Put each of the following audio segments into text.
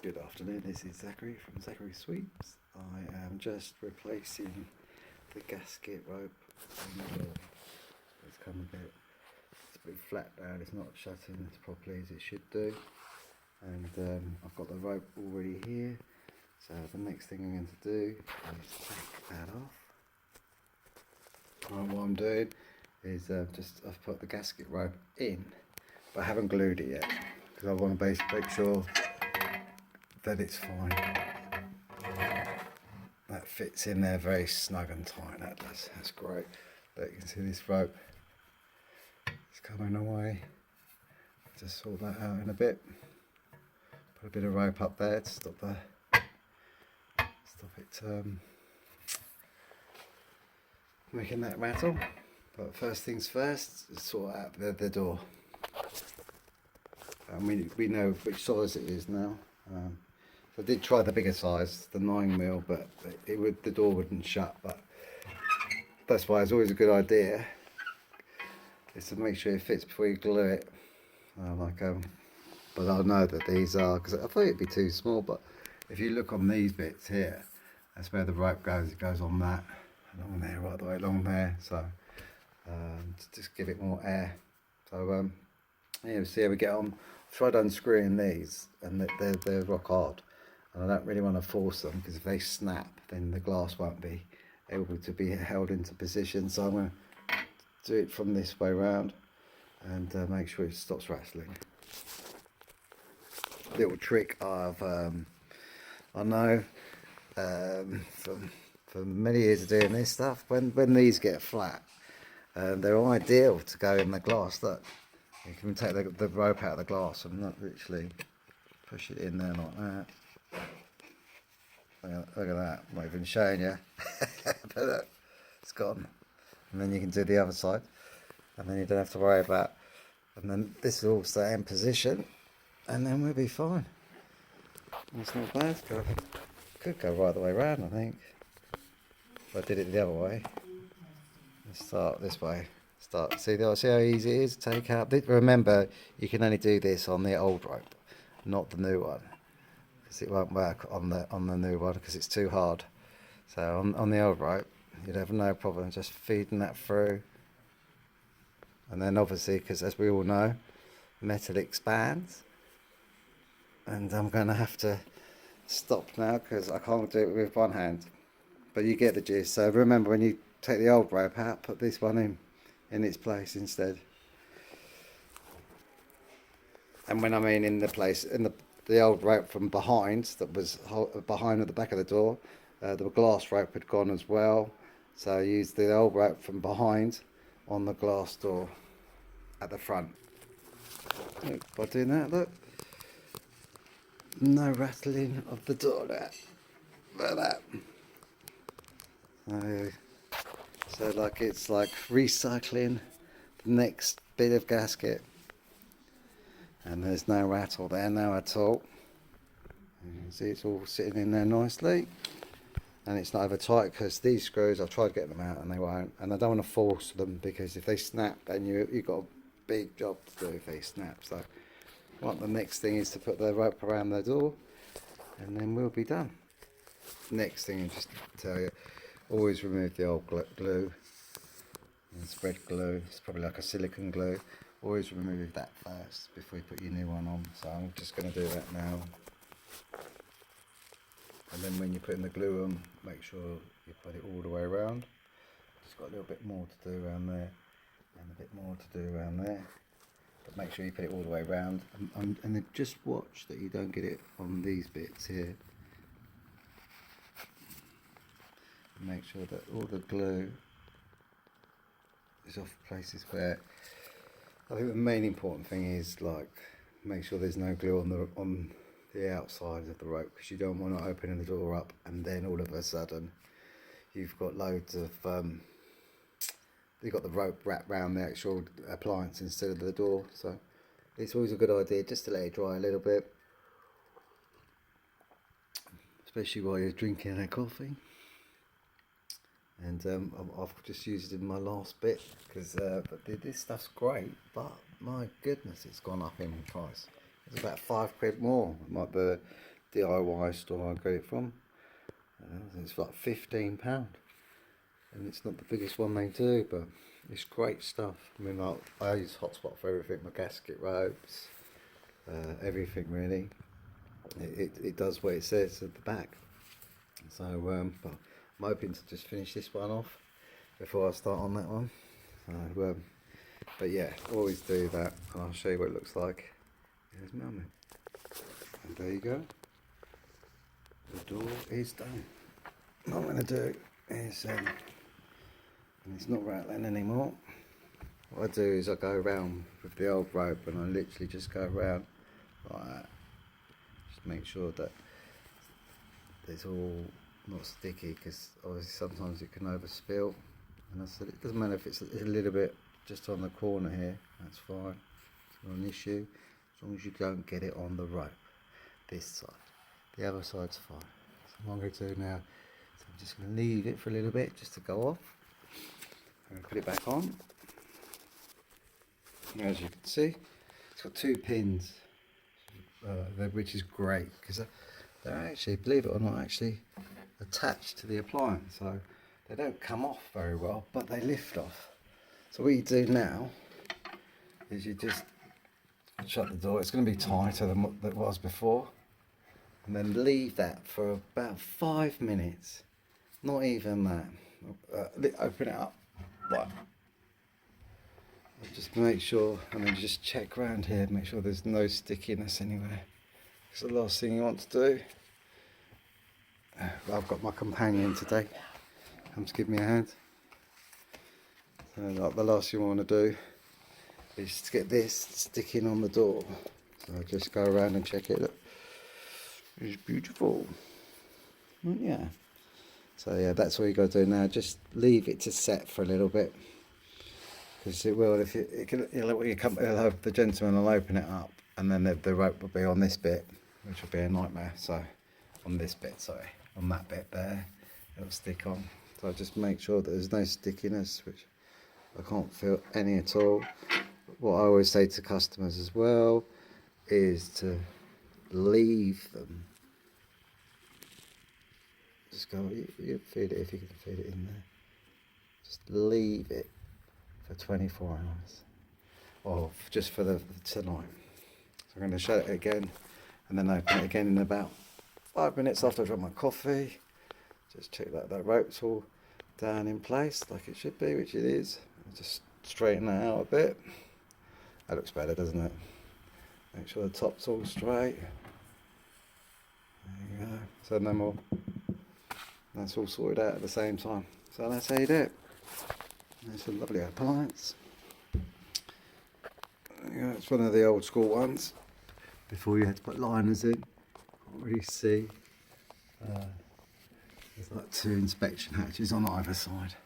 Good afternoon, this is Zachary from Zachary Sweeps. I am just replacing the gasket rope on the door. It's come a bit flat down, it's not shutting as properly as it should do. And I've got the rope already here, so the next thing I'm going to do is take that off. Right, what I'm doing is I've put the gasket rope in, but I haven't glued it yet because I want to make sure that it's fine. That fits in there very snug and tight, that does. That's great. But you can see this rope is coming away. Just sort that out in a bit. Put a bit of rope up there to stop it making that rattle. But first things first, sort out the door. We know which size it is now. I did try the bigger size, the 9mm, but the door wouldn't shut. But that's why it's always a good idea is to make sure it fits before you glue it. But I know that these are, because I thought it'd be too small. But if you look on these bits here, that's where the rope goes. It goes on that, along there, right the way along there. So to just give it more air. So yeah, we'll see how we get on. I've tried unscrewing these, and they're rock hard. And I don't really want to force them because if they snap, then the glass won't be able to be held into position. So I'm going to do it from this way round and make sure it stops rattling. Little trick I know from many years of doing this stuff. When these get flat, they're ideal to go in the glass. Look, you can take the rope out of the glass and not literally push it in there like that. Look at that, I'm not even showing you. But look, it's gone. And then you can do the other side, and then you don't have to worry about, and then this will all stay in position, and then we'll be fine. That's not bad. Could go right the way around, I think. If I did it the other way. Let's start this way. See how easy it is to take out. Remember, you can only do this on the old rope, not the new one, because it won't work on the new one because it's too hard. So on the old rope, you'd have no problem just feeding that through. And then obviously, because as we all know, metal expands. And I'm going to have to stop now because I can't do it with one hand. But you get the gist. So remember, when you take the old rope out, put this one in its place instead. And when I mean in the place, in the old rope from behind, that was behind at the back of the door, the glass rope had gone as well. So I used the old rope from behind on the glass door at the front. Look, by doing that, look, no rattling of the door there. Look at that. So like it's like recycling the next bit of gasket, and there's no rattle there now at all. You can see it's all sitting in there nicely, and it's not over tight because these screws, I've tried getting them out and they won't, and I don't want to force them because if they snap, then you've got a big job to do if they snap. So what the next thing is to put the rope around the door, and then we'll be done. Next thing, just to tell you, always remove the old glue and spread glue. It's probably like a silicone glue. Always remove that first before you put your new one on. So I'm just going to do that now. And then when you're putting the glue on, make sure you put it all the way around. Just got a little bit more to do around there, and a bit more to do around there. But make sure you put it all the way around, and then just watch that you don't get it on these bits here. Make sure that all the glue is off places where, I think the main important thing is like make sure there's no glue on the outside of the rope, because you don't want to open the door up and then all of a sudden you've got loads of you've got the rope wrapped around the actual appliance instead of the door. So it's always a good idea just to let it dry a little bit, especially while you're drinking a coffee. And I've just used it in my last bit because this stuff's great, but my goodness, it's gone up in price. It's about £5 more. Like the DIY store I got it from. It's like £15, and it's not the biggest one they do, but it's great stuff. I mean, like, I use Hotspot for everything, my gasket ropes, everything really. It does what it says at the back. So, but I'm hoping to just finish this one off before I start on that one. So, but yeah, always do that, and I'll show you what it looks like. There's Mummy. And there you go. The door is done. What I'm going to do is, and it's not rattling anymore, what I do is I go around with the old rope, and I literally just go around like that. Just make sure that it's all not sticky, because obviously sometimes it can overspill. And I said it doesn't matter if it's a little bit just on the corner here, that's fine. It's not an issue, as long as you don't get it on the rope. This side, the other side's fine. So what I'm going to do now is I'm just going to leave it for a little bit just to go off. I'm going to put it back on. And as you can see, it's got 2 pins, which is great, because they're actually, believe it or not, actually attached to the appliance, so they don't come off very well, but they lift off. So what you do now is you just shut the door. It's going to be tighter than what it was before, and then leave that for about 5 minutes, not even that. Open it up, like, just make sure, and then just check around here, make sure there's no stickiness anywhere. It's the last thing you want to do. I've got my companion today, come to give me a hand. So like, the last thing you want to do is to get this sticking on the door. So I just go around and check it. Look, it's beautiful. Yeah. So yeah, that's what you got to do now. Just leave it to set for a little bit, because it will. If the gentleman will open it up, and then the rope will be on this bit, which will be a nightmare. So on this bit, sorry, on that bit there, it'll stick on. So I just make sure that there's no stickiness, which I can't feel any at all. What I always say to customers as well is to leave them. Just go, you feed it if you can feed it in there. Just leave it for 24 hours, or just for the tonight. So I'm going to shut it again, and then open it again in about 5 minutes after I drink my coffee. Just check that that rope's all down in place like it should be, which it is. Just straighten that out a bit. That looks better, doesn't it? Make sure the top's all straight. There you go. So no more. That's all sorted out at the same time. So that's how you do it. It's a lovely appliance. Yeah, it's one of the old school ones. Before you had to put liners in. Can't really see. There's like 2 inspection hatches on either side,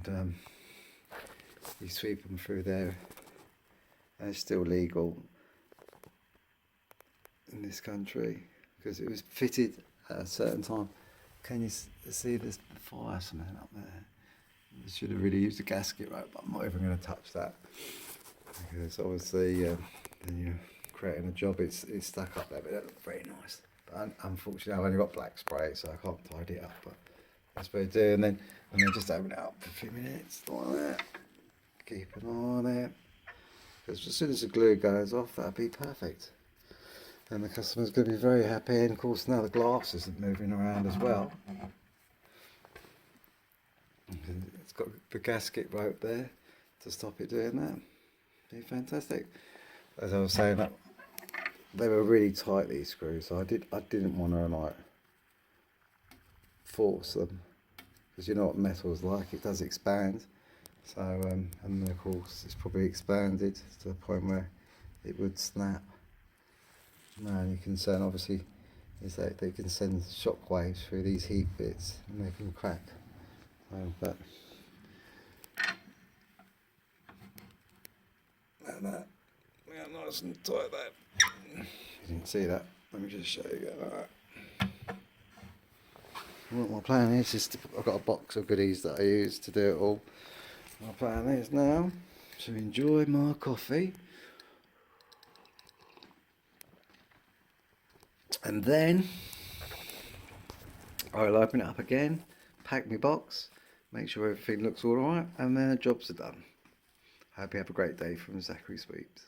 and you sweep them through there. And it's still legal in this country because it was fitted at a certain time. Can you see this fire cement up there? You should have really used a gasket rope, but I'm not even going to touch that, because obviously when you're creating a job, it's stuck up there, but it looks very nice. But unfortunately, I've only got black spray, so I can't tidy it up. But that's what I do, and then just open it up for a few minutes like that. Keep an eye on it, because as soon as the glue goes off, that'll be perfect. And the customer's going to be very happy, and of course now the glass isn't moving around as well. It's got the gasket rope there to stop it doing that. Be fantastic. As I was saying, they were really tight, these screws, so I didn't want to like force them, because you know what metal's like, it does expand. So and then of course it's probably expanded to the point where it would snap. Now your concern obviously is that they can send shock waves through these heat bits and they can crack. But like that, yeah, nice and tight that. You didn't see that. Let me just show you that. What my plan is I've got a box of goodies that I use to do it all. My plan is now to enjoy my coffee And then I'll open it up again, pack my box, make sure everything looks all right, and then the jobs are done. Hope you have a great day from Zachary Sweeps.